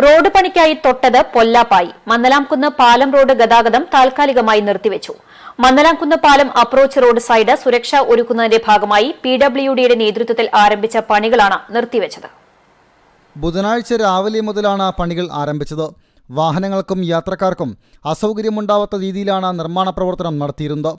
Road പണിക്കായി തൊട്ടത് പൊല്ലാപ്പായി. മന്നലാംകുന്ന് പാലം road ഗതാഗതം താൽക്കാലികമായി നിർത്തിവച്ചു. മന്നലാംകുന്ന് പാലം അപ്രോച്ച് റോഡ് സൈഡ് സുരക്ഷ ഒരുക്കുന്നതിന്റെ ഭാഗമായി PWDയുടെ നേതൃത്വത്തിൽ ആരംഭിച്ച പണികളാണ് നിർത്തിവച്ചത്. ബുധനാഴ്ച രാവിലെ മുതലാണ് പണികൾ ആരംഭിച്ചത്. വാഹനങ്ങൾക്കും യാത്രക്കാർക്കും അസൗകര്യമുണ്ടാവാത്ത രീതിയിലാണ് നിർമ്മാണ പ്രവർത്തനം നടത്തിയിരുന്നത്.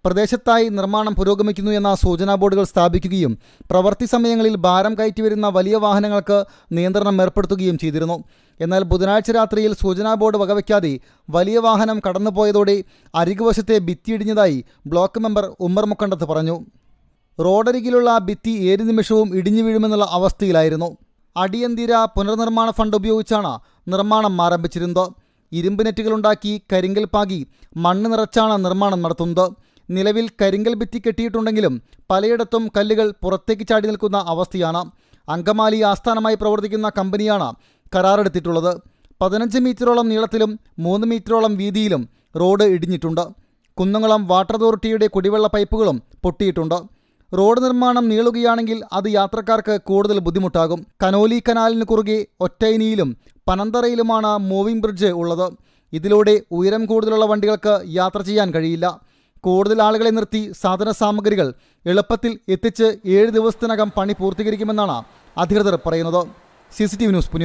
പ്രദേശത്തായി നിർമ്മാണം പുരോഗമിക്കുന്നു എന്ന സൂചനാ ബോർഡുകൾ സ്ഥാപിക്കുകയും പ്രവൃത്തി സമയങ്ങളിൽ ഭാരം കയറ്റിവരുന്ന വലിയ വാഹനങ്ങൾക്ക് നിയന്ത്രണം ഏർപ്പെടുത്തുകയും ചെയ്തിരുന്നു. എന്നാൽ ബുധനാഴ്ച രാത്രിയിൽ സൂചനാ ബോർഡ് വകവയ്ക്കാതെ വലിയ വാഹനം കടന്നുപോയതോടെ അരികുവശത്തെ ഭിത്തിയിടിഞ്ഞതായി ബ്ലോക്ക് മെമ്പർ ഉമ്മർ മുക്കണ്ടത്ത് പറഞ്ഞു. റോഡരികിലുള്ള ഭിത്തി ഏത് നിമിഷവും ഇടിഞ്ഞു വീഴുമെന്നുള്ള അവസ്ഥയിലായിരുന്നു. അടിയന്തര പുനർനിർമ്മാണ ഫണ്ട് ഉപയോഗിച്ചാണ് നിർമ്മാണം ആരംഭിച്ചിരുന്നത്. ഇരുമ്പ് നെറ്റുകളുണ്ടാക്കി കരിങ്കൽ പാകി മണ്ണ് നിറച്ചാണ് നിർമ്മാണം നടത്തുന്നത്. നിലവിൽ കരിങ്കൽ ഭിത്തി കെട്ടിയിട്ടുണ്ടെങ്കിലും പലയിടത്തും കല്ലുകൾ പുറത്തേക്ക് ചാടി നിൽക്കുന്ന അവസ്ഥയാണ്. അങ്കമാലി ആസ്ഥാനമായി പ്രവർത്തിക്കുന്ന കമ്പനിയാണ് കരാറെടുത്തിട്ടുള്ളത്. 15 മീറ്ററോളം നീളത്തിലും 3 മീറ്ററോളം വീതിയിലും റോഡ് ഇടിഞ്ഞിട്ടുണ്ട്. കുന്നംകുളം വാട്ടർ അതോറിറ്റിയുടെ കുടിവെള്ള പൈപ്പുകളും പൊട്ടിയിട്ടുണ്ട്. റോഡ് നിർമ്മാണം നീളുകയാണെങ്കിൽ അത് യാത്രക്കാർക്ക് കൂടുതൽ ബുദ്ധിമുട്ടാകും. കനോലി കനാലിന് കുറുകെ ഒറ്റൈനിയിലും പനന്തറയിലുമാണ് മൂവിംഗ് ബ്രിഡ്ജ് ഉള്ളത്. ഇതിലൂടെ ഉയരം കൂടുതലുള്ള വണ്ടികൾക്ക് യാത്ര ചെയ്യാൻ കഴിയില്ല. കൂടുതൽ ആളുകളെ നിർത്തി സാധന സാമഗ്രികൾ എളുപ്പത്തിൽ എത്തിച്ച് 7 ദിവസത്തിനകം പണി പൂർത്തീകരിക്കുമെന്നാണ് അധികൃതർ പറയുന്നത്. CCTV news Punalur.